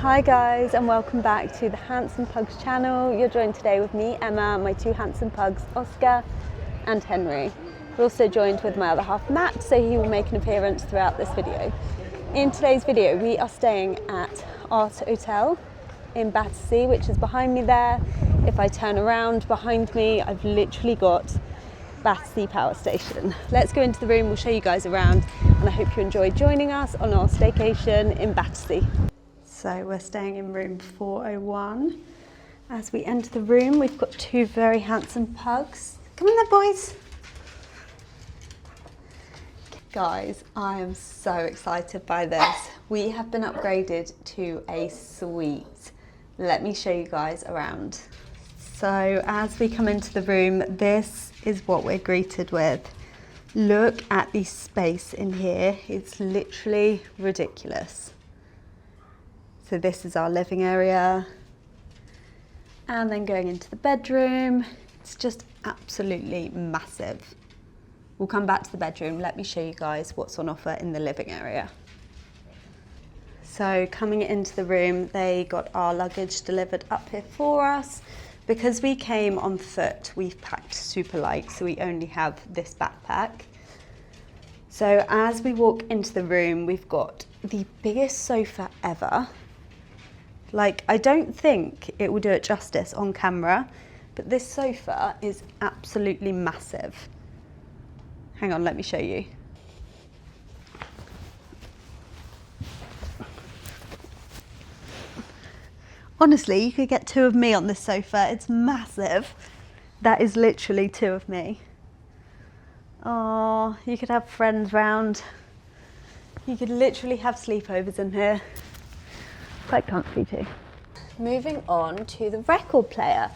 Hi guys, and welcome back to the Handsome Pugs channel. You're joined today with me, Emma, my two handsome pugs, Oscar and Henry. We're also joined with my other half, Matt, so he will make an appearance throughout this video. In today's video, we are staying at Artotel in Battersea, which is behind me there. If I turn around behind me, I've literally got Battersea Power Station. Let's go into the room, we'll show you guys around, and I hope you enjoy joining us on our staycation in Battersea. So we're staying in room 401. As we enter the room, we've got two very handsome pugs. Come in there, boys. Guys, I am so excited by this. We have been upgraded to a suite. Let me show you guys around. So as we come into the room, this is what we're greeted with. Look at the space in here. It's literally ridiculous. So this is our living area. And then going into the bedroom, it's just absolutely massive. We'll come back to the bedroom. Let me show you guys what's on offer in the living area. So coming into the room, they got our luggage delivered up here for us. Because we came on foot, we've packed super light, so we only have this backpack. So as we walk into the room, we've got the biggest sofa ever. Like, I don't think it will do it justice on camera, but this sofa is absolutely massive. Hang on, let me show you. Honestly, you could get two of me on this sofa. It's massive. That is literally two of me. Oh, you could have friends round. You could literally have sleepovers in here. Quite comfy too. Moving on to the record player.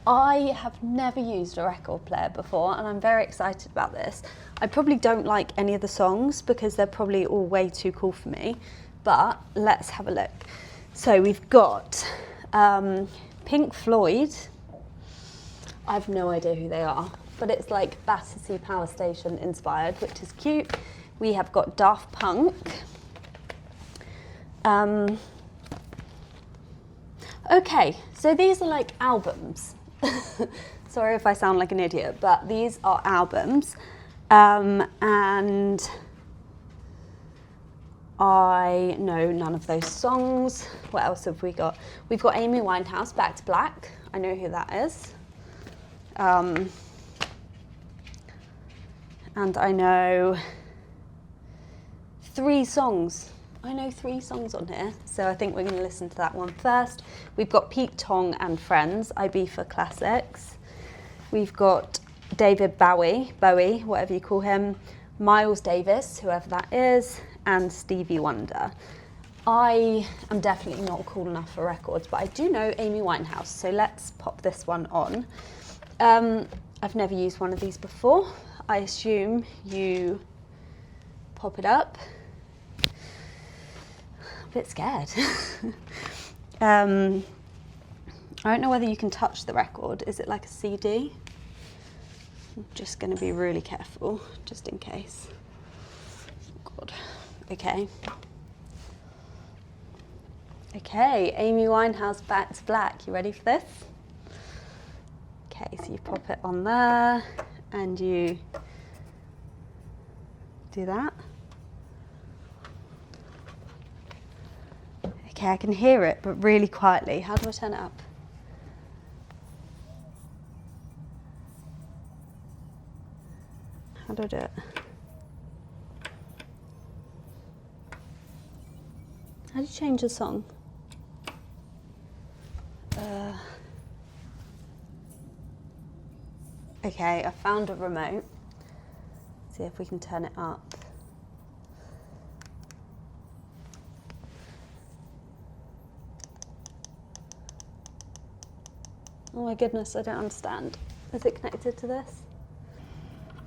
I have never used a record player before and I'm very excited about this. I probably don't like any of the songs because they're probably all way too cool for me, but let's have a look. So we've got Pink Floyd. I have no idea who they are, but it's like Battersea Power Station inspired, which is cute. We have got Daft Punk. Okay, so these are like albums. Sorry if I sound like an idiot, but these are albums. And I know none of those songs. What else have we got? We've got Amy Winehouse, Back to Black. I know who that is. And I know three songs. I know three songs on here, so I think we're going to listen to that one first. We've got Pete Tong and Friends, Ibiza Classics. We've got David Bowie, whatever you call him, Miles Davis, whoever that is, and Stevie Wonder. I am definitely not cool enough for records, but I do know Amy Winehouse, so let's pop this one on. I've never used one of these before. I assume you pop it up. A bit scared. I don't know whether you can touch the record. Is it like a CD? I'm just going to be really careful, just in case. God. Okay. Okay, Amy Winehouse, Back to Black. You ready for this? Okay, so you pop it on there, and you do that. Okay, I can hear it, but really quietly. How do I turn it up? How do I do it? How do you change the song? Okay, I found a remote. See if we can turn it up. Oh my goodness, I don't understand. Is it connected to this?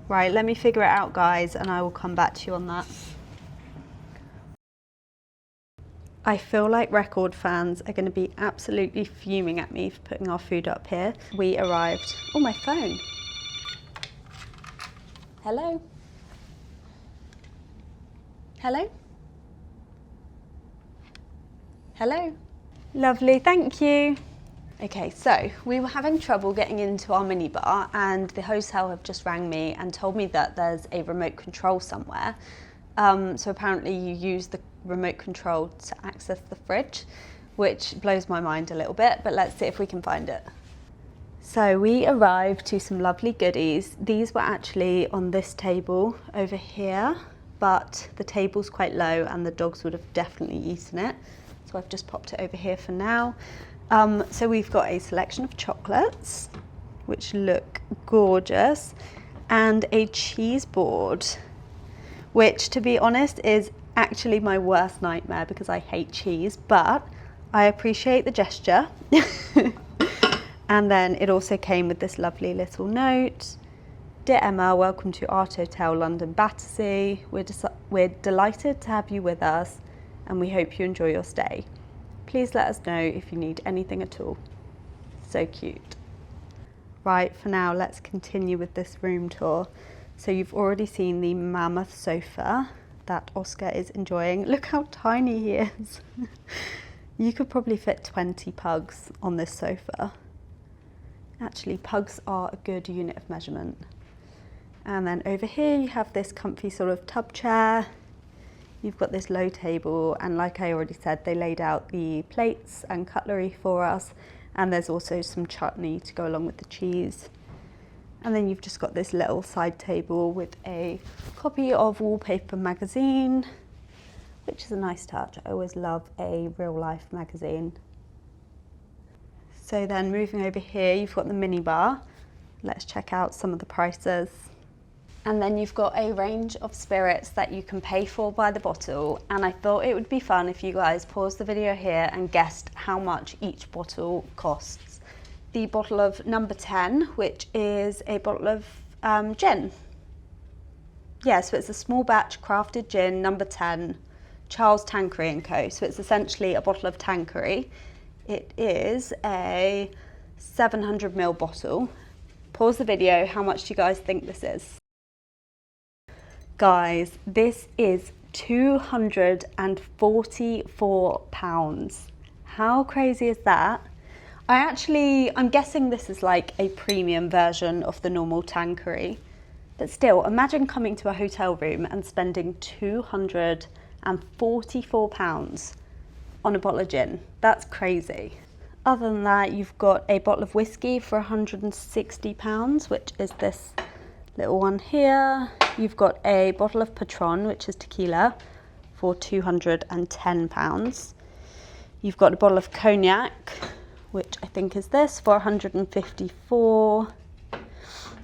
Right, let me figure it out, guys, and I will come back to you on that. I feel like record fans are going to be absolutely fuming at me for putting our food up here. We arrived. Oh, my phone. Hello? Hello? Hello? Lovely, thank you. Okay, so we were having trouble getting into our minibar, and the hotel have just rang me and told me that there's a remote control somewhere. So apparently you use the remote control to access the fridge, which blows my mind a little bit, but let's see if we can find it. So we arrived to some lovely goodies. These were actually on this table over here, but the table's quite low and the dogs would have definitely eaten it. So I've just popped it over here for now. So we've got a selection of chocolates, which look gorgeous, and a cheese board, which, to be honest, is actually my worst nightmare because I hate cheese, but I appreciate the gesture. And then it also came with this lovely little note. Dear Emma, welcome to Artotel, London Battersea. We're delighted to have you with us, and we hope you enjoy your stay. Please let us know if you need anything at all. So cute. Right, for now, let's continue with this room tour. So you've already seen the mammoth sofa that Oscar is enjoying. Look how tiny he is. You could probably fit 20 pugs on this sofa. Actually, pugs are a good unit of measurement. And then over here you have this comfy sort of tub chair. You've got this low table, and like I already said, they laid out the plates and cutlery for us, and there's also some chutney to go along with the cheese. And then you've just got this little side table with a copy of Wallpaper magazine, which is a nice touch. I always love a real life magazine. So then moving over here, you've got the minibar. Let's check out some of the prices. And then you've got a range of spirits that you can pay for by the bottle. And I thought it would be fun if you guys paused the video here and guessed how much each bottle costs. The bottle of number 10, which is a bottle of gin. Yeah, so it's a small batch crafted gin, number 10, Charles Tanqueray & Co. So it's essentially a bottle of Tanqueray. It is a 700ml bottle. Pause the video, how much do you guys think this is? Guys, this is £244. How crazy is that? I'm guessing this is like a premium version of the normal Tanqueray. But still, imagine coming to a hotel room and spending £244 on a bottle of gin. That's crazy. Other than that, you've got a bottle of whiskey for £160, which is this little one here. You've got a bottle of Patron, which is tequila, for £210. You've got a bottle of cognac, which I think is this, for £154.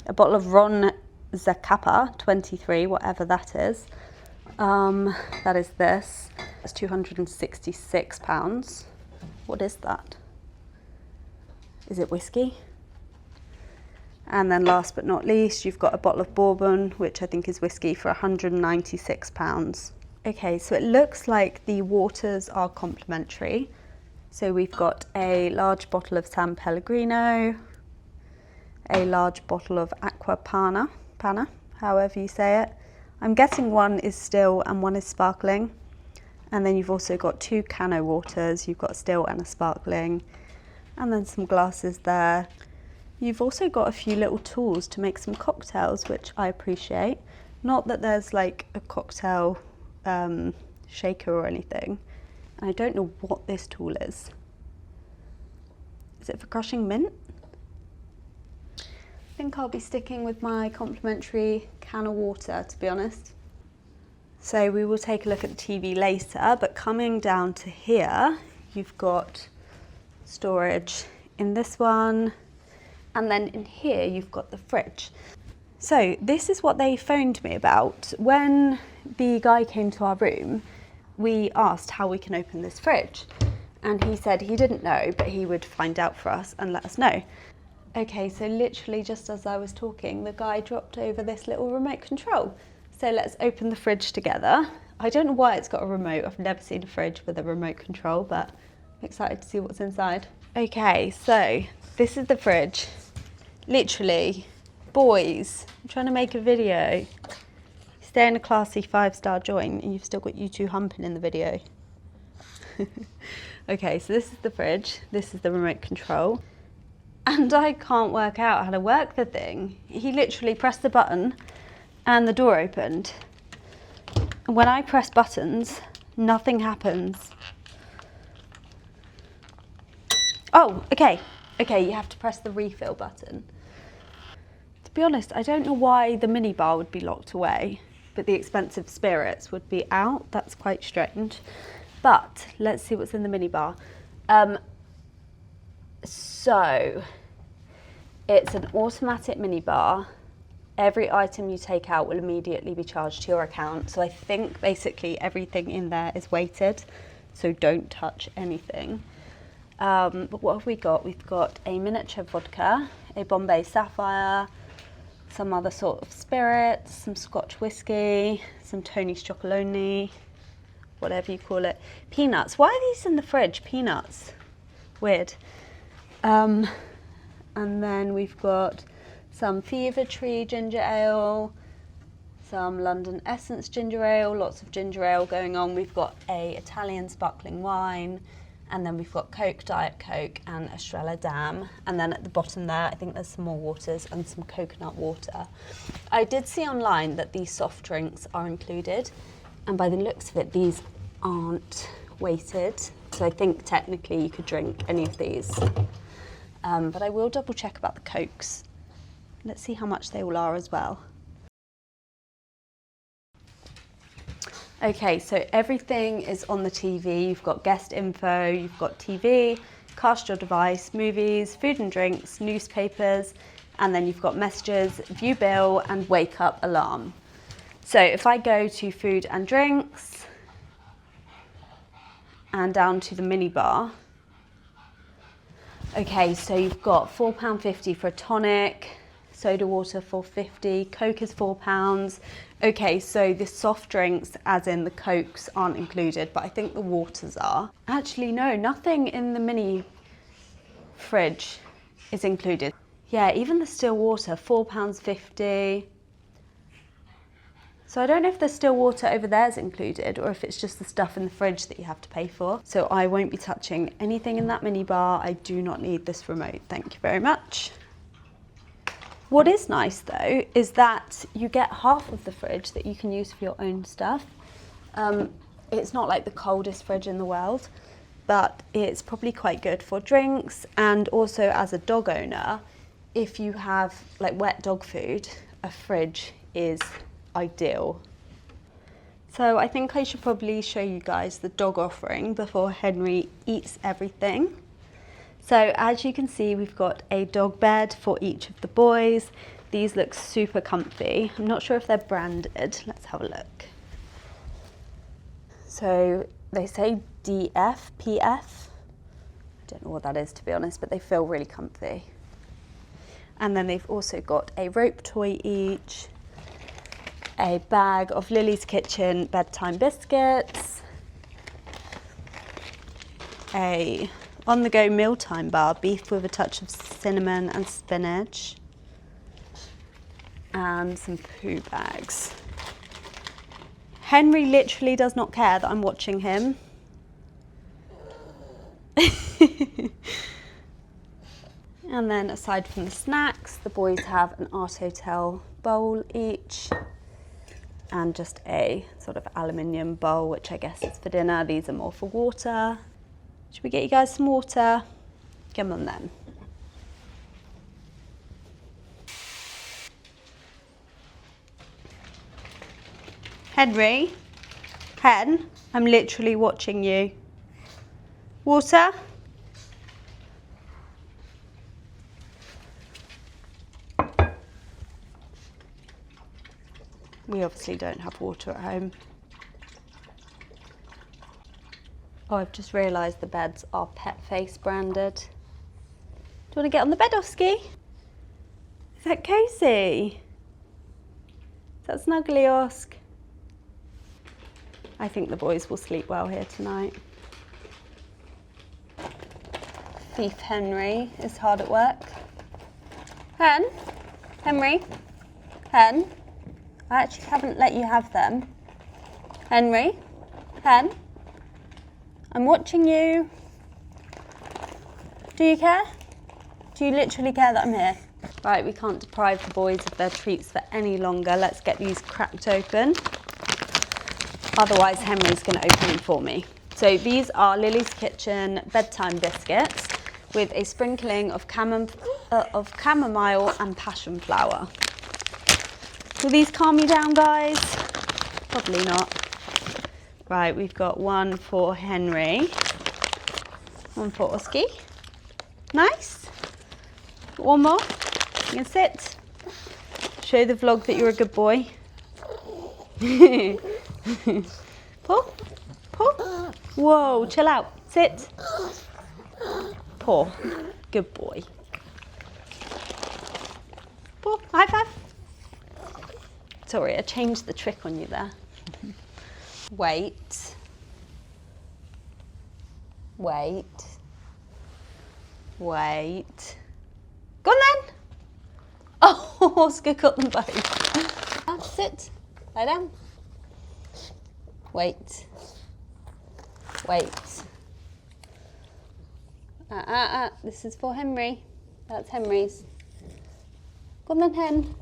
A bottle of Ron Zacapa, 23, whatever that is. That is this. That's £266. What is that? Is it whiskey? And then last but not least, you've got a bottle of bourbon, which I think is whiskey, for £196. Okay, so it looks like the waters are complimentary. So we've got a large bottle of San Pellegrino, a large bottle of Aqua Panna, however you say it. I'm guessing one is still and one is sparkling. And then you've also got 2 Cano waters. You've got a still and a sparkling. And then some glasses there. You've also got a few little tools to make some cocktails, which I appreciate. Not that there's like a cocktail shaker or anything. And I don't know what this tool is. Is it for crushing mint? I think I'll be sticking with my complimentary can of water, to be honest. So we will take a look at the TV later, but coming down to here, you've got storage in this one, and then in here you've got the fridge. So this is what they phoned me about. When the guy came to our room, we asked how we can open this fridge, and he said he didn't know, but he would find out for us and let us know. Okay, so literally just as I was talking, the guy dropped over this little remote control. So let's open the fridge together. I don't know why it's got a remote. I've never seen a fridge with a remote control, but I'm excited to see what's inside. Okay, so this is the fridge. Literally, boys, I'm trying to make a video. Stay in a classy 5-star joint and you've still got you two humping in the video. Okay, so this is the fridge, this is the remote control, and I can't work out how to work the thing. He literally pressed the button and the door opened. And when I press buttons, nothing happens. Oh, okay, you have to press the refill button. To be honest, I don't know why the minibar would be locked away, but the expensive spirits would be out. That's quite strange. But let's see what's in the minibar. So it's an automatic minibar. Every item you take out will immediately be charged to your account. So I think basically everything in there is weighted, so don't touch anything. But what have we got? We've got a miniature vodka, a Bombay Sapphire, some other sort of spirits, some Scotch whiskey, some Tony's Chocolonely, whatever you call it. Peanuts. Why are these in the fridge? Peanuts. Weird. And then we've got some Fever Tree ginger ale, some London Essence ginger ale, lots of ginger ale going on. We've got a Italian sparkling wine, and then we've got Coke, Diet Coke, and Estrella Damm. And then at the bottom there, I think there's some more waters and some coconut water. I did see online that these soft drinks are included, and by the looks of it, these aren't weighted. So I think technically you could drink any of these. But I will double check about the Cokes. Let's see how much they all are as well. Okay, so everything is on the TV. You've got guest info, you've got TV, cast your device, movies, food and drinks, newspapers, and then you've got messages, view bill, and wake up alarm. So if I go to food and drinks and down to the minibar, okay, so you've got £4.50 for a tonic, soda water $4.50, Coke is £4. Okay, so the soft drinks, as in the Cokes, aren't included, but I think the waters are. Actually, no, nothing in the mini fridge is included. Yeah, even the still water, £4.50. So I don't know if the still water over there is included or if it's just the stuff in the fridge that you have to pay for. So I won't be touching anything in that minibar. I do not need this remote, thank you very much. What is nice though, is that you get half of the fridge that you can use for your own stuff. It's not like the coldest fridge in the world, but it's probably quite good for drinks, and also as a dog owner, if you have like wet dog food, a fridge is ideal. So I think I should probably show you guys the dog offering before Henry eats everything. So as you can see, we've got a dog bed for each of the boys. These look super comfy. I'm not sure if they're branded. Let's have a look. So they say DF, PF. I don't know what that is, to be honest, but they feel really comfy. And then they've also got a rope toy each, a bag of Lily's Kitchen bedtime biscuits, a on-the-go mealtime bar, beef with a touch of cinnamon and spinach, and some poo bags. Henry literally does not care that I'm watching him. And then aside from the snacks, the boys have an Artotel bowl each, and just a sort of aluminium bowl, which I guess is for dinner. These are more for water. Should we get you guys some water? Come on then. Henry, Hen, I'm literally watching you. Water? We obviously don't have water at home. Oh, I've just realised the beds are Pet Face branded. Do you want to get on the bed, Oski? Is that cosy? Is that snuggly, Osk? I think the boys will sleep well here tonight. Thief Henry is hard at work. Hen? Henry? Hen? I actually haven't let you have them. Henry? Hen? I'm watching you. Do you care? Do you literally care that I'm here? Right, we can't deprive the boys of their treats for any longer. Let's get these cracked open. Otherwise, Henry's going to open them for me. So these are Lily's Kitchen bedtime biscuits with a sprinkling of chamomile and passion flower. Will these calm you down, guys? Probably not. Right, we've got one for Henry, one for Oski. Nice. One more. You can sit. Show the vlog that you're a good boy. Pull. Pull. Whoa, chill out. Sit. Paw. Good boy. Paw. High five. Sorry, I changed the trick on you there. Wait. Wait. Wait. Go on then. Oh, Oscar got them both. Sit. Lie down. Wait. Wait. This is for Henry. That's Henry's. Go on then, Hen.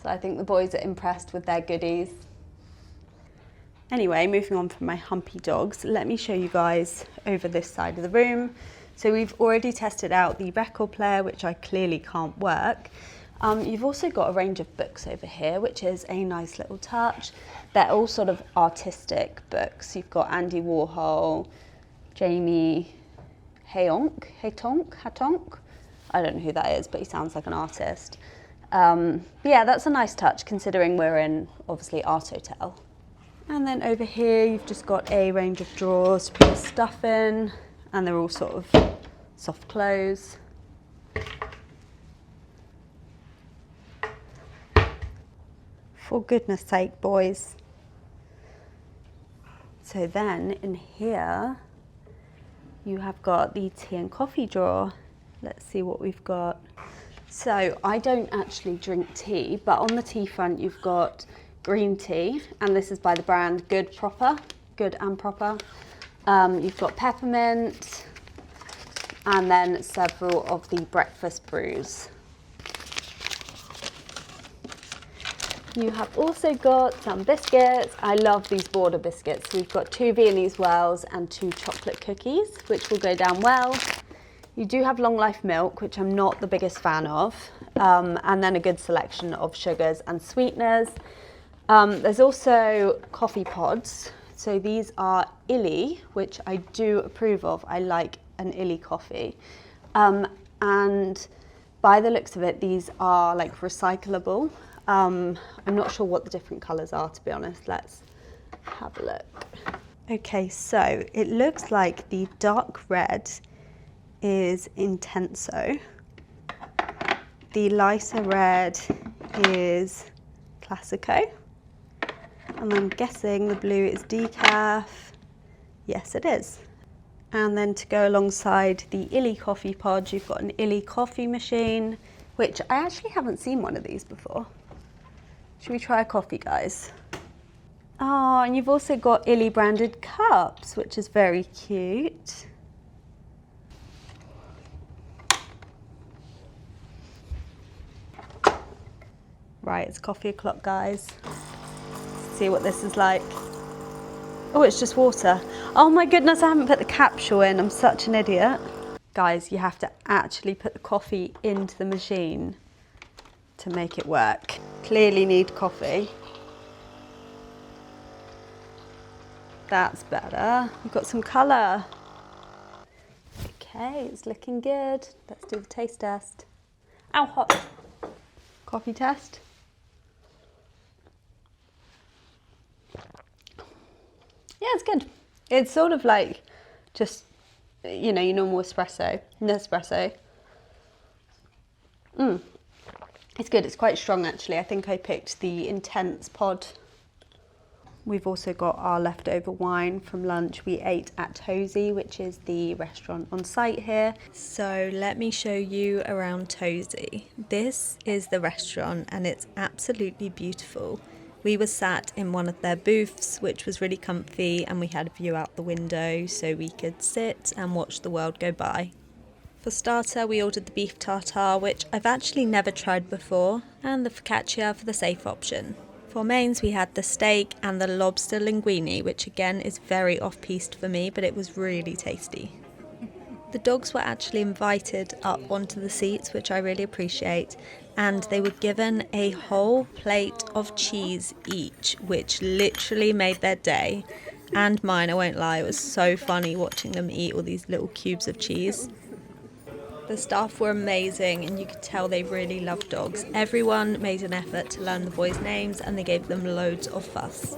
So I think the boys are impressed with their goodies. Anyway, moving on from my humpy dogs, let me show you guys over this side of the room. So we've already tested out the record player, which I clearly can't work. You've also got a range of books over here, which is a nice little touch. They're all sort of artistic books. You've got Andy Warhol, Jamie Hatonk. I don't know who that is, but he sounds like an artist. But yeah, that's a nice touch considering we're in, obviously, Artotel. And then over here, you've just got a range of drawers to put your stuff in, and they're all sort of soft close. For goodness sake, boys. So then in here, you have got the tea and coffee drawer. Let's see what we've got. So I don't actually drink tea, but on the tea front, you've got green tea, and this is by the brand Good and Proper. You've got peppermint, and then several of the breakfast brews. You have also got some biscuits. I love these border biscuits. So we've got 2 Viennese Wells and 2 chocolate cookies, which will go down well. You do have long life milk, which I'm not the biggest fan of, and then a good selection of sugars and sweeteners. There's also coffee pods. So these are Illy, which I do approve of. I like an Illy coffee. And by the looks of it, these are like recyclable. I'm not sure what the different colours are, to be honest. Let's have a look. Okay, so it looks like the dark red is Intenso. The lighter red is Classico. And I'm guessing the blue is decaf. Yes, it is. And then to go alongside the Illy coffee pod, you've got an Illy coffee machine, which I actually haven't seen one of these before. Should we try a coffee, guys? Oh, and you've also got Illy branded cups, which is very cute. Right, it's coffee o'clock, guys. Let's see what this is like. Oh, it's just water. Oh my goodness, I haven't put the capsule in. I'm such an idiot. Guys, you have to actually put the coffee into the machine to make it work. Clearly need coffee. That's better. We've got some colour. Okay, it's looking good. Let's do the taste test. Ow, hot. Coffee test. Yeah, it's good. It's sort of like just, you know, your normal espresso, Nespresso. It's good, it's quite strong actually. I think I picked the Intense pod. We've also got our leftover wine from lunch. We ate at TOZI, which is the restaurant on site here. So let me show you around TOZI. This is the restaurant and it's absolutely beautiful. We were sat in one of their booths, which was really comfy, and we had a view out the window so we could sit and watch the world go by. For starter, we ordered the beef tartare, which I've actually never tried before, and the focaccia for the safe option. For mains, we had the steak and the lobster linguine, which again is very off-piste for me, but it was really tasty. The dogs were actually invited up onto the seats, which I really appreciate, and they were given a whole plate of cheese each, which literally made their day, and mine, I won't lie. It was so funny watching them eat all these little cubes of cheese. The staff were amazing, and you could tell they really loved dogs. Everyone made an effort to learn the boys' names, and they gave them loads of fuss.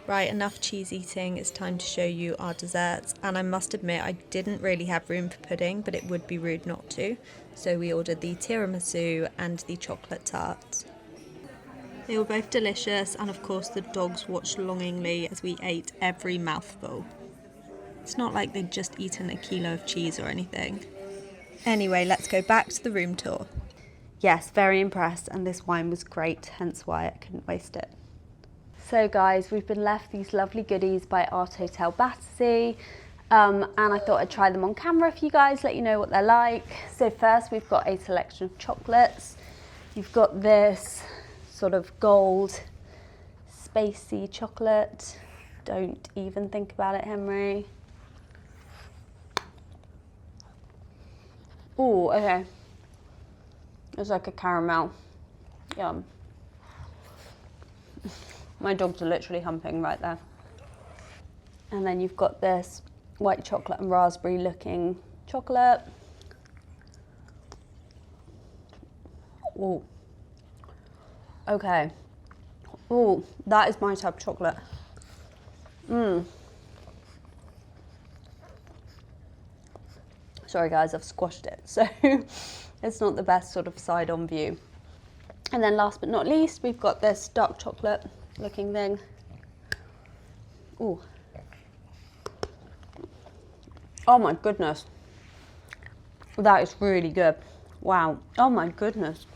Right, enough cheese eating, it's time to show you our desserts, and I must admit I didn't really have room for pudding, but it would be rude not to, so we ordered the tiramisu and the chocolate tart. They were both delicious, and of course the dogs watched longingly as we ate every mouthful. It's not like they'd just eaten a kilo of cheese or anything. Anyway, let's go back to the room tour. Yes, very impressed, and this wine was great, hence why I couldn't waste it. So guys, we've been left these lovely goodies by Artotel Battersea, and I thought I'd try them on camera for you guys, let you know what they're like. So first we've got a selection of chocolates. You've got this sort of gold spacey chocolate. Don't even think about it, Henry. Oh, okay. It's like a caramel. Yum. My dogs are literally humping right there. And then you've got this white chocolate and raspberry looking chocolate. Oh. Okay. Oh, that is my type of chocolate. Sorry guys, I've squashed it, so it's not the best sort of side-on view. And then last but not least, we've got this dark chocolate looking thing. Ooh. Oh my goodness. That is really good. Wow. Oh my goodness.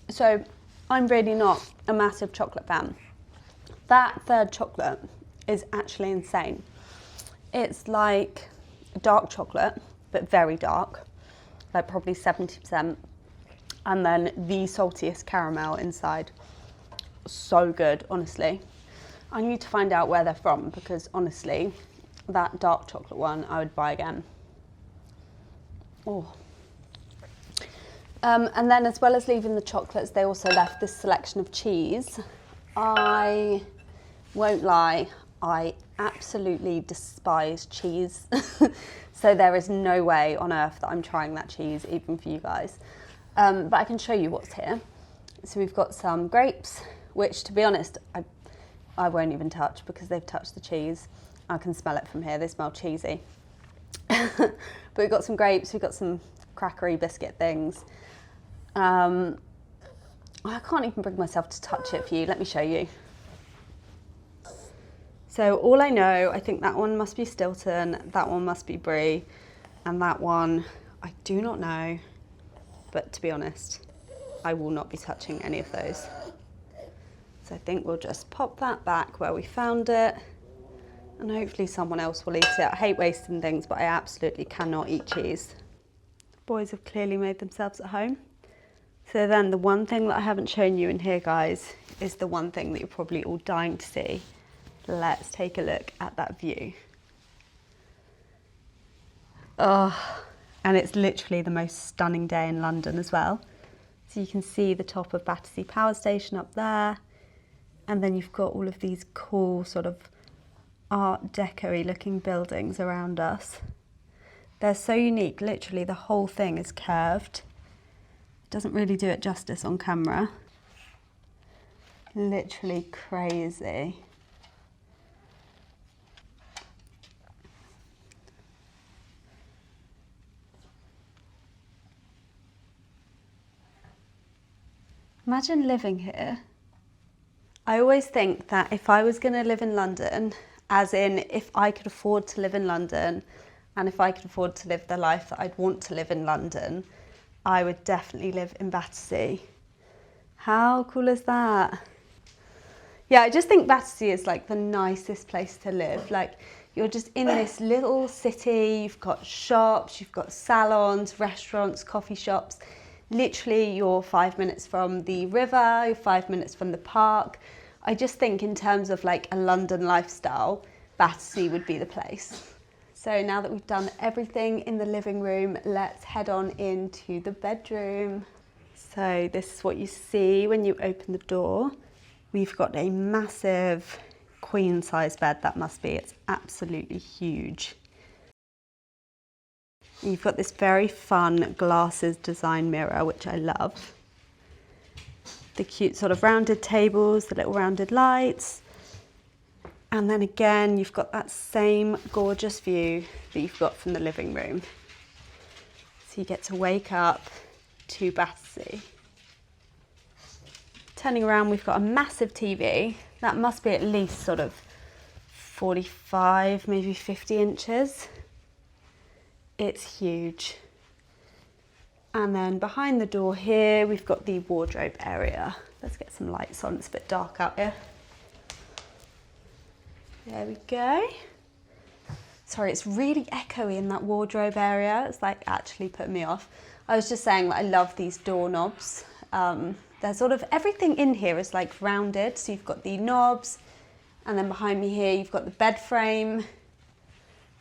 So I'm really not a massive chocolate fan. That third chocolate is actually insane. It's like dark chocolate, but very dark, like probably 70%. And then the saltiest caramel inside. So good, honestly. I need to find out where they're from, because honestly, that dark chocolate one I would buy again. Oh. And then as well as leaving the chocolates, they also left this selection of cheese. I won't lie, I absolutely despise cheese. So there is no way on earth that I'm trying that cheese, even for you guys. But I can show you what's here. So we've got some grapes, which to be honest, I won't even touch because they've touched the cheese. I can smell it from here, they smell cheesy. But we've got some grapes, we've got some crackery biscuit things. I can't even bring myself to touch it for you, let me show you. So all I know, I think that one must be Stilton, that one must be Brie, and that one, I do not know, but to be honest, I will not be touching any of those. So I think we'll just pop that back where we found it, and hopefully someone else will eat it. I hate wasting things, but I absolutely cannot eat cheese. The boys have clearly made themselves at home. So then the one thing that I haven't shown you in here, guys, is the one thing that you're probably all dying to see. Let's take a look at that view. Oh, and it's literally the most stunning day in London as well. So you can see the top of Battersea Power Station up there. And then you've got all of these cool sort of Art Deco-y looking buildings around us. They're so unique, literally the whole thing is curved. Doesn't really do it justice on camera. Literally crazy. Imagine living here. I always think that if I was going to live in London, as in if I could afford to live in London and if I could afford to live the life that I'd want to live in London, I would definitely live in Battersea. How cool is that? Yeah, I just think Battersea is like the nicest place to live. Like, you're just in this little city, you've got shops, you've got salons, restaurants, coffee shops. Literally, you're 5 minutes from the river, you're 5 minutes from the park. I just think in terms of like a London lifestyle, Battersea would be the place. So now that we've done everything in the living room, let's head on into the bedroom. So this is what you see when you open the door. We've got a massive queen size bed, that must be. It's absolutely huge. You've got this very fun glasses design mirror, which I love. The cute sort of rounded tables, the little rounded lights. And then again, you've got that same gorgeous view that you've got from the living room. So you get to wake up to Battersea. Turning around, we've got a massive TV. That must be at least sort of 45, maybe 50 inches. It's huge. And then behind the door here, we've got the wardrobe area. Let's get some lights on, it's a bit dark out here. There we go. Sorry, it's really echoey in that wardrobe area. It's like actually putting me off. I was just saying that I love these doorknobs. There's sort of everything in here is like rounded. So you've got the knobs, and then behind me here, you've got the bed frame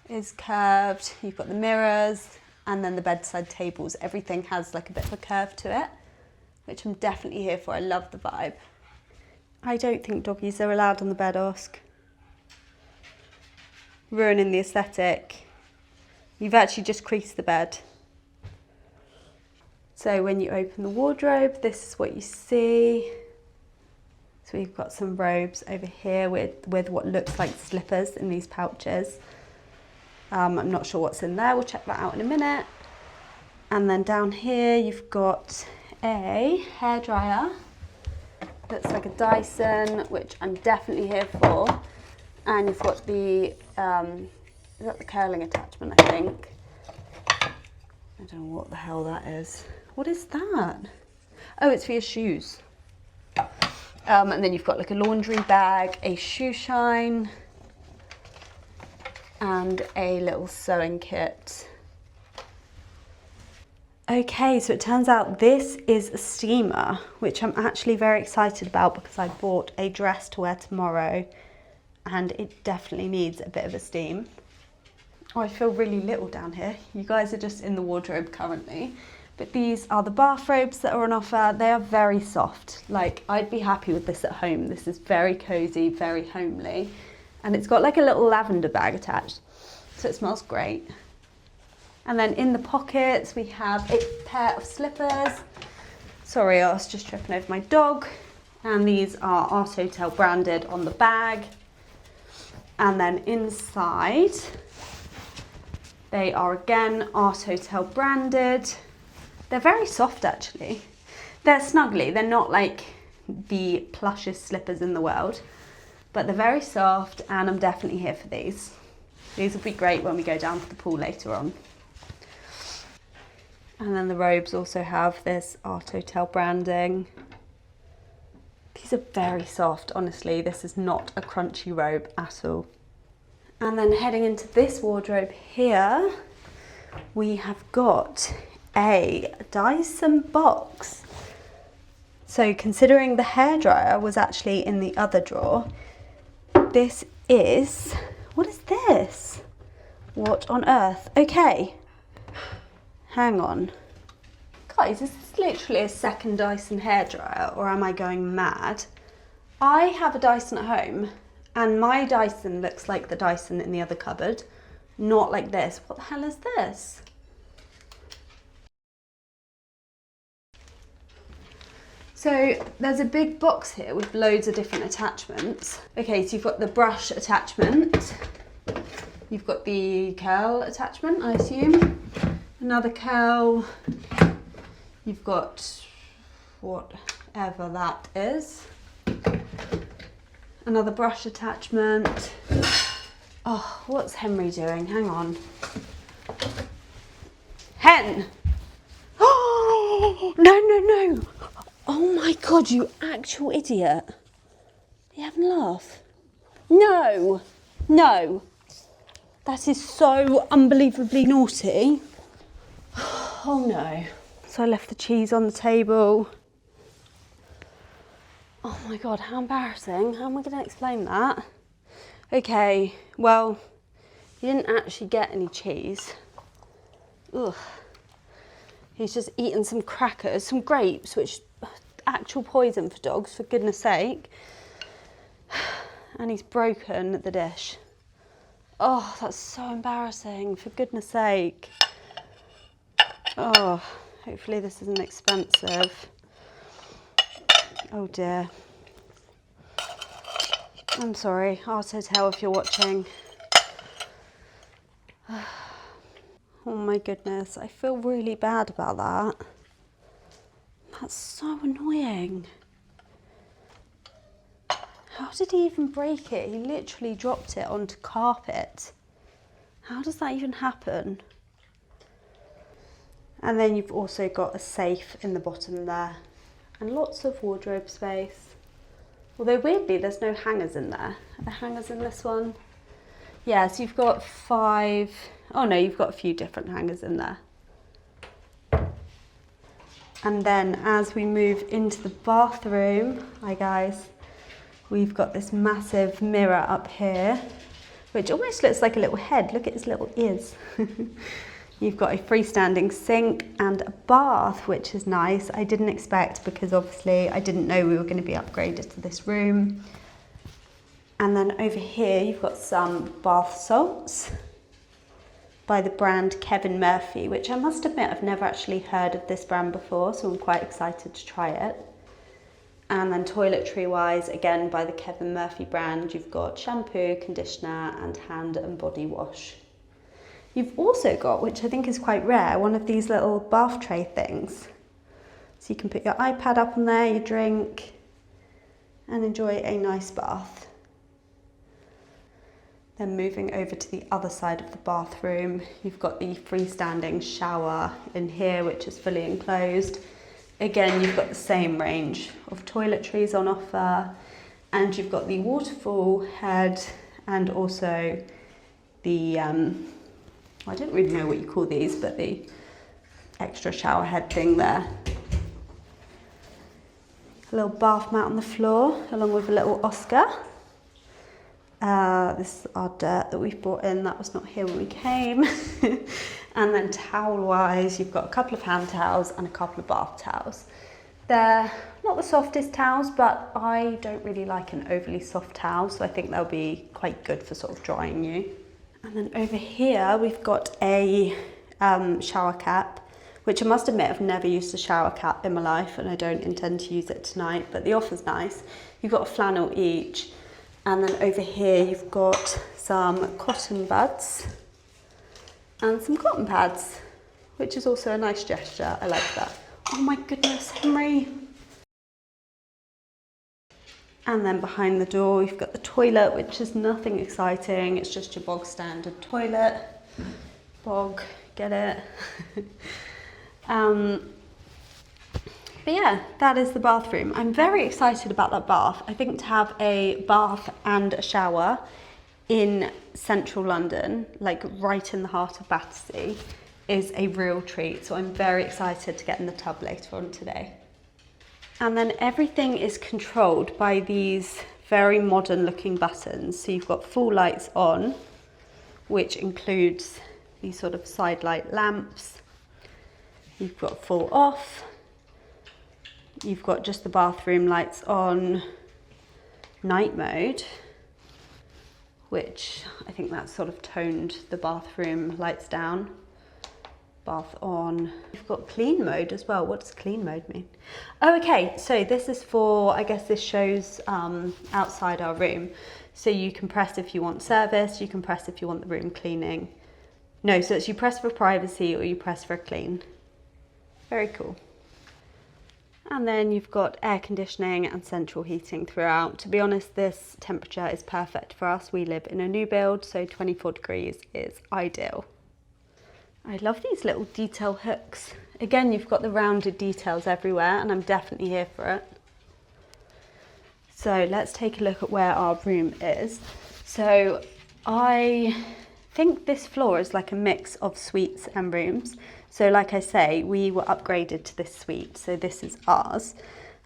is curved. You've got the mirrors, and then the bedside tables. Everything has like a bit of a curve to it, which I'm definitely here for. I love the vibe. I don't think doggies are allowed on the bed, Oscar. Ruining the aesthetic. You've actually just creased the bed. So when you open the wardrobe, this is what you see. So we've got some robes over here with what looks like slippers in these pouches. I'm not sure what's in there, we'll check that out in a minute. And then down here you've got a hairdryer. Looks like a Dyson, which I'm definitely here for. And you've got the, is that the curling attachment, I think? I don't know what the hell that is. What is that? Oh, it's for your shoes. And then you've got like a laundry bag, a shoe shine, and a little sewing kit. Okay, so it turns out this is a steamer, which I'm actually very excited about because I bought a dress to wear tomorrow and it definitely needs a bit of a steam. Oh, I feel really little down here. You guys are just in the wardrobe currently. But these are the bathrobes that are on offer. They are very soft. Like, I'd be happy with this at home. This is very cozy, very homely. And it's got like a little lavender bag attached. So it smells great. And then in the pockets, we have a pair of slippers. Sorry, I was just tripping over my dog. And these are Artotel branded on the bag. And then inside, they are again Artotel branded. They're very soft actually. They're snuggly, they're not like the plushest slippers in the world, but they're very soft and I'm definitely here for these. These will be great when we go down to the pool later on. And then the robes also have this Artotel branding. These are very soft, honestly. This is not a crunchy robe at all. And then heading into this wardrobe here, we have got a Dyson box. So considering the hairdryer was actually in the other drawer, this is, what is this? What on earth? Okay, hang on. Guys, is this literally a second Dyson hairdryer or am I going mad? I have a Dyson at home and my Dyson looks like the Dyson in the other cupboard, not like this. What the hell is this? So there's a big box here with loads of different attachments. Okay, so you've got the brush attachment. You've got the curl attachment, I assume. Another curl. You've got whatever that is. Another brush attachment. Oh, what's Henry doing? Hang on. Hen! Oh! No. Oh my God, you actual idiot. You having a laugh? No. That is so unbelievably naughty. Oh no. So I left the cheese on the table. Oh my God, how embarrassing. How am I going to explain that? Okay, well, he didn't actually get any cheese. Ugh. He's just eaten some crackers, some grapes, which actual poison for dogs, for goodness sake. And he's broken the dish. Oh, that's so embarrassing, for goodness sake. Oh, hopefully this isn't expensive. Oh dear. I'm sorry, Artotel, if you're watching. Oh my goodness, I feel really bad about that. That's so annoying. How did he even break it? He literally dropped it onto carpet. How does that even happen? And then you've also got a safe in the bottom there and lots of wardrobe space. Although weirdly, there's no hangers in there. Are there hangers in this one? Yeah, so you've got 5, oh no, you've got a few different hangers in there. And then as we move into the bathroom, hi guys, we've got this massive mirror up here, which almost looks like a little head. Look at his little ears. You've got a freestanding sink and a bath, which is nice. I didn't expect, because obviously I didn't know we were going to be upgraded to this room. And then over here, you've got some bath salts by the brand Kevin Murphy, which I must admit, I've never actually heard of this brand before, so I'm quite excited to try it. And then toiletry wise, again, by the Kevin Murphy brand, you've got shampoo, conditioner, and hand and body wash. You've also got, which I think is quite rare, one of these little bath tray things. So you can put your iPad up on there, your drink, and enjoy a nice bath. Then moving over to the other side of the bathroom, you've got the freestanding shower in here, which is fully enclosed. Again, you've got the same range of toiletries on offer, and you've got the waterfall head and also the I don't really know what you call these, but the extra shower head thing there. A little bath mat on the floor, along with a little Oscar. This is our dirt that we've brought in, that was not here when we came. And then towel-wise, you've got a couple of hand towels and a couple of bath towels. They're not the softest towels, but I don't really like an overly soft towel, so I think they'll be quite good for sort of drying you. And then over here, we've got a shower cap, which I must admit I've never used a shower cap in my life, and I don't intend to use it tonight, but the offer's nice. You've got a flannel each, and then over here you've got some cotton buds and some cotton pads, which is also a nice gesture. I like that. Oh my goodness, Henry. And then behind the door, you've got the toilet, which is nothing exciting. It's just your bog standard toilet. Bog, get it? But yeah, that is the bathroom. I'm very excited about that bath. I think to have a bath and a shower in central London, like right in the heart of Battersea, is a real treat. So I'm very excited to get in the tub later on today. And then everything is controlled by these very modern looking buttons. So you've got full lights on, which includes these sort of side light lamps. You've got full off. You've got just the bathroom lights on, night mode, which I think that's sort of toned the bathroom lights down. Bath on. You've got clean mode as well. What does clean mode mean? Oh, okay, so this is for, I guess this shows outside our room. So you can press if you want service, you can press if you want the room cleaning. No, so it's you press for privacy or you press for clean. Very cool. And then you've got air conditioning and central heating throughout. To be honest, this temperature is perfect for us. We live in a new build, so 24 degrees is ideal. I love these little detail hooks Again, you've got the rounded details everywhere, and I'm definitely here for it. So let's take a look at where our room is. So I think this floor is like a mix of suites and rooms. So like I say, we were upgraded to this suite, so this is ours.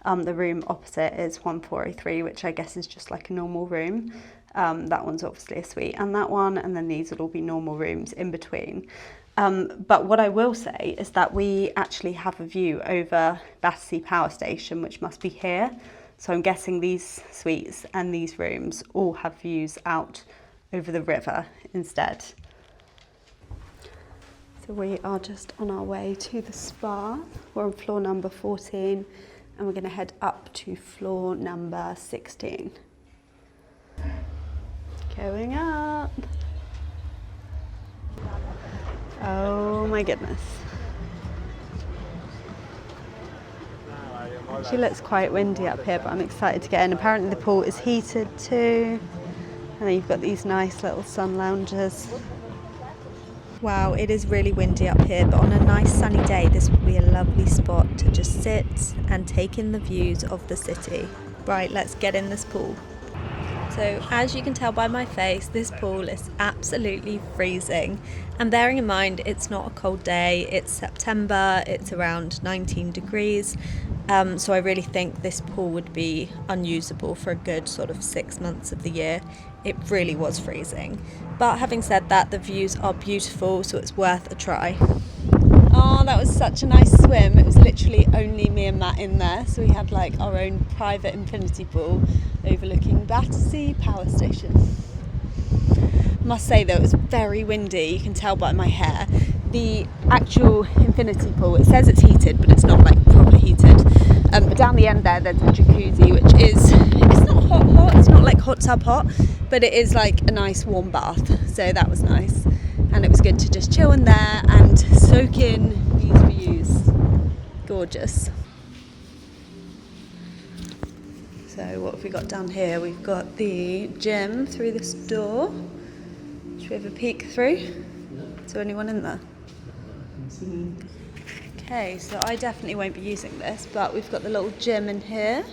The room opposite is 1403, which I guess is just like a normal room. That one's obviously a suite, and that one, and then these will all be normal rooms in between. But what I will say is that we actually have a view over Battersea Power Station, which must be here. So I'm guessing these suites and these rooms all have views out over the river instead. So we are just on our way to the spa. We're on floor number 14, and we're going to head up to floor number 16. Going up. Oh my goodness. Actually looks quite windy up here, but I'm excited to get in. Apparently the pool is heated too. And then you've got these nice little sun lounges. Wow, it is really windy up here, but on a nice sunny day, this would be a lovely spot to just sit and take in the views of the city. Right, let's get in this pool. So as you can tell by my face, this pool is absolutely freezing. And bearing in mind, it's not a cold day, it's September, it's around 19 degrees. So I really think this pool would be unusable for a good sort of 6 months of the year. It really was freezing. But having said that, the views are beautiful, so it's worth a try. Oh, that was such a nice swim. It was literally only me and Matt in there, so we had like our own private infinity pool overlooking Battersea Power Station. I must say though, it was very windy. You can tell by my hair. The actual infinity pool, it says it's heated, but it's not like properly heated. But down the end there's a jacuzzi, which is, it's not hot, it's not like hot tub hot, but it is like a nice warm bath. So that was nice. And it was good to just chill in there and soak in these views. Gorgeous. So what have we got down here? We've got the gym through this door. Should we have a peek through? Is there anyone in there? Okay, so I definitely won't be using this, but we've got the little gym in here.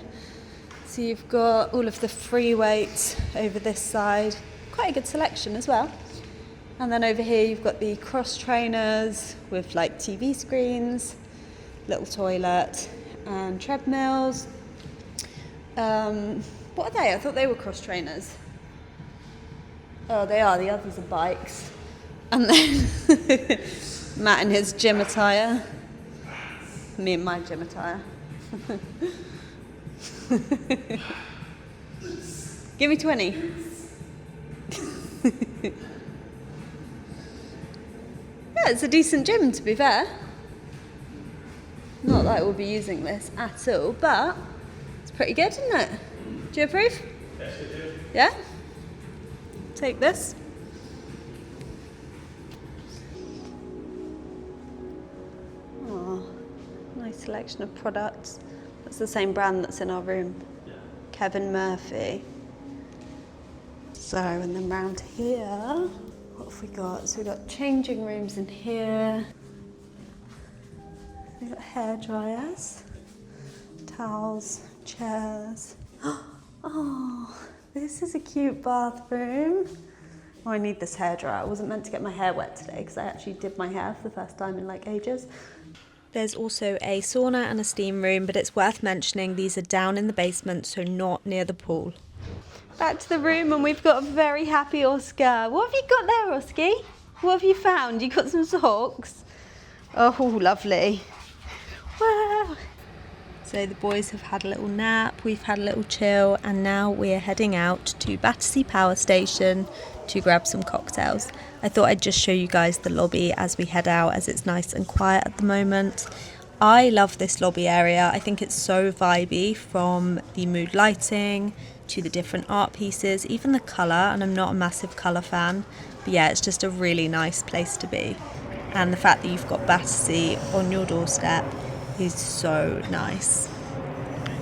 So you've got all of the free weights over this side. Quite a good selection as well. And then over here you've got the cross trainers with like TV screens, little toilet and treadmills. What are they? I thought they were cross trainers. Oh, they are. The others are bikes. And then Matt in his gym attire. Me in my gym attire. Give me 20. Yeah, it's a decent gym, to be fair. Not that I will be using this at all, but it's pretty good, isn't it? Do you approve? Yes, I do. Yeah? Take this. Oh, nice selection of products. That's the same brand that's in our room. Yeah. Kevin Murphy. So, and then round here, what have we got? So we've got changing rooms in here. We've got hair dryers, towels, chairs. Oh, this is a cute bathroom. Oh, I need this hairdryer. I wasn't meant to get my hair wet today because I actually did my hair for the first time in like ages. There's also a sauna and a steam room, but it's worth mentioning these are down in the basement, so not near the pool. Back to the room, and we've got a very happy Oscar. What have you got there, Oski? What have you found? You got some socks? Oh, lovely. Wow. So the boys have had a little nap, we've had a little chill, and now we're heading out to Battersea Power Station to grab some cocktails. I thought I'd just show you guys the lobby as we head out, as it's nice and quiet at the moment. I love this lobby area. I think it's so vibey, from the mood lighting to the different art pieces, even the colour, and I'm not a massive colour fan, but yeah, it's just a really nice place to be. And the fact that you've got Battersea on your doorstep is so nice.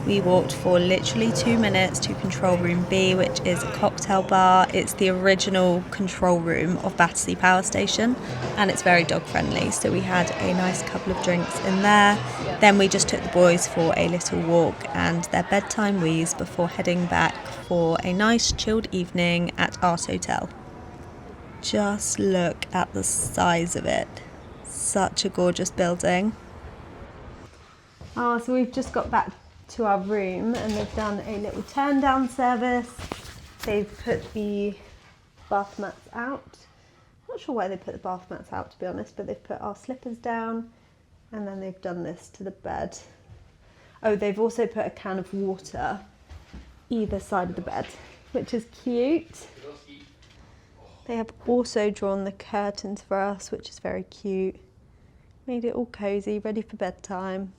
We walked for literally 2 minutes to Control Room B, which is a cocktail bar. It's the original control room of Battersea Power Station, and it's very dog friendly. So we had a nice couple of drinks in there. Then we just took the boys for a little walk and their bedtime wheeze before heading back for a nice chilled evening at Artotel. Just look at the size of it. Such a gorgeous building. Oh, so we've just got back to our room and they've done a little turn down service. They've put the bath mats out. Not sure why they put the bath mats out, to be honest, but they've put our slippers down and then they've done this to the bed. Oh, they've also put a can of water either side of the bed, which is cute. They have also drawn the curtains for us, which is very cute. Made it all cozy, ready for bedtime.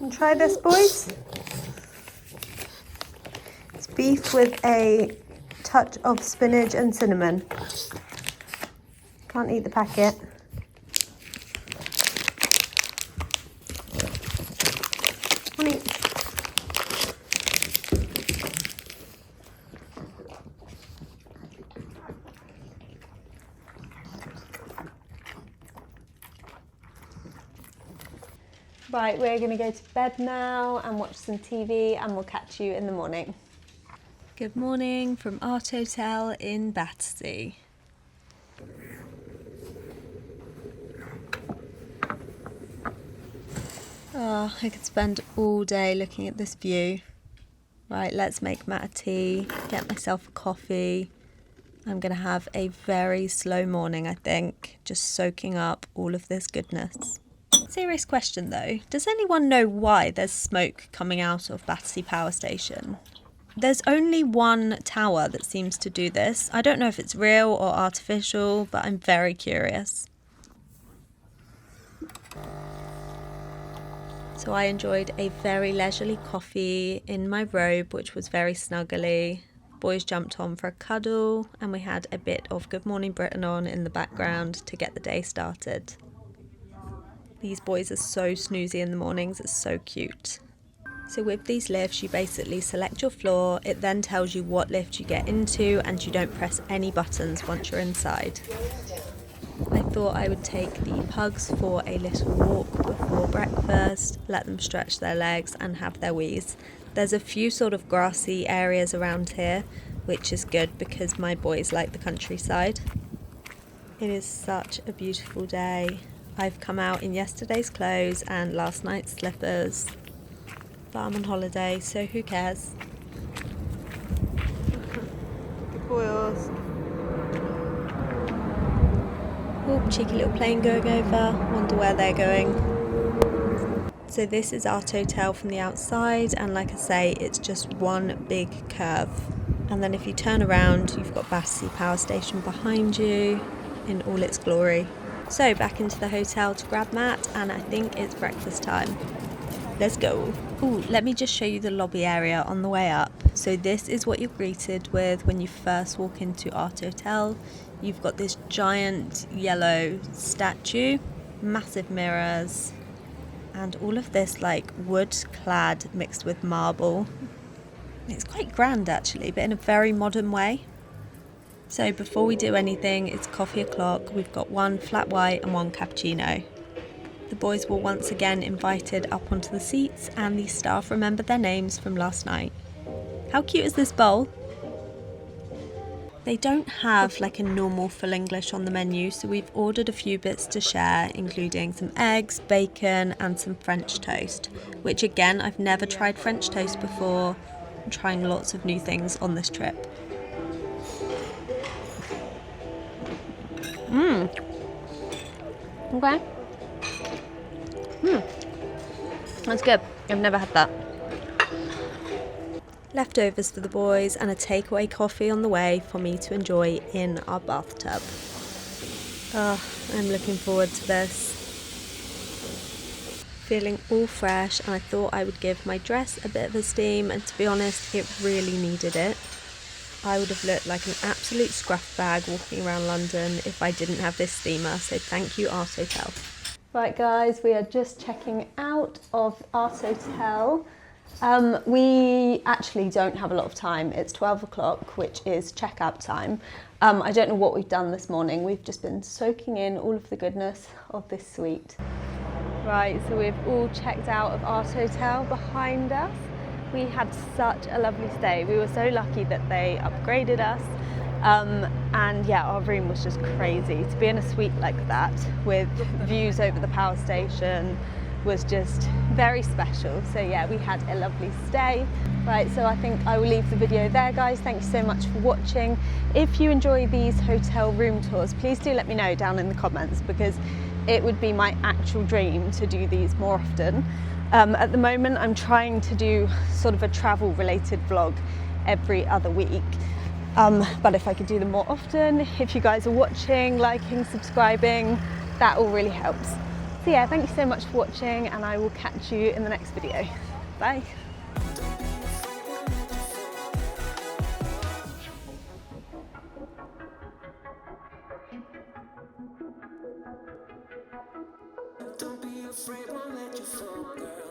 And try this, boys. It's beef with a touch of spinach and cinnamon. Can't eat the packet. Come on, eat. Right, we're going to go to bed now and watch some TV and we'll catch you in the morning. Good morning from Artotel in Battersea. Oh, I could spend all day looking at this view. Right, let's make Matt a tea, get myself a coffee. I'm going to have a very slow morning, I think, just soaking up all of this goodness. Serious question though, does anyone know why there's smoke coming out of Battersea Power Station? There's only one tower that seems to do this. I don't know if it's real or artificial, but I'm very curious. So I enjoyed a very leisurely coffee in my robe, which was very snuggly. Boys jumped on for a cuddle and we had a bit of Good Morning Britain on in the background to get the day started. These boys are so snoozy in the mornings, it's so cute. So with these lifts, you basically select your floor, it then tells you what lift you get into and you don't press any buttons once you're inside. I thought I would take the pugs for a little walk before breakfast, let them stretch their legs and have their wheeze. There's a few sort of grassy areas around here, which is good because my boys like the countryside. It is such a beautiful day. I've come out in yesterday's clothes and last night's slippers, but I'm on holiday, so who cares? The boils. Oh, cheeky little plane going over, wonder where they're going. So this is Artotel from the outside, and like I say, it's just one big curve. And then if you turn around, you've got Battersea Power Station behind you in all its glory. So back into the hotel to grab Matt, and I think it's breakfast time. Let's go. Ooh, let me just show you the lobby area on the way up. So this is what you're greeted with when you first walk into Artotel. You've got this giant yellow statue, massive mirrors, and all of this like wood clad mixed with marble. It's quite grand actually, but in a very modern way. So before we do anything, it's coffee o'clock. We've got one flat white and one cappuccino. The boys were once again invited up onto the seats and the staff remembered their names from last night. How cute is this bowl? They don't have like a normal full English on the menu, so we've ordered a few bits to share, including some eggs, bacon and some French toast, which again, I've never tried French toast before. I'm trying lots of new things on this trip. Okay. That's good. I've never had that. Leftovers for the boys and a takeaway coffee on the way for me to enjoy in our bathtub. Oh, I'm looking forward to this. Feeling all fresh, and I thought I would give my dress a bit of a steam, and to be honest, it really needed it. I would have looked like an absolute scruff bag walking around London if I didn't have this steamer, so thank you Artotel. Right guys, we are just checking out of Artotel. We actually don't have a lot of time. It's 12 o'clock, which is checkout time. I don't know what we've done this morning. We've just been soaking in all of the goodness of this suite. Right, so we've all checked out of Artotel behind us. We had such a lovely stay. We were so lucky that they upgraded us. And yeah, our room was just crazy. To be in a suite like that with views over the power station was just very special. So yeah, we had a lovely stay. Right, so I think I will leave the video there, guys. Thank you so much for watching. If you enjoy these hotel room tours, please do let me know down in the comments, because it would be my actual dream to do these more often. At the moment, I'm trying to do sort of a travel related vlog every other week. But if I could do them more often, if you guys are watching, liking, subscribing, that all really helps. So yeah, thank you so much for watching, and I will catch you in the next video. Bye. Don't be afraid, won't let you fall, girl.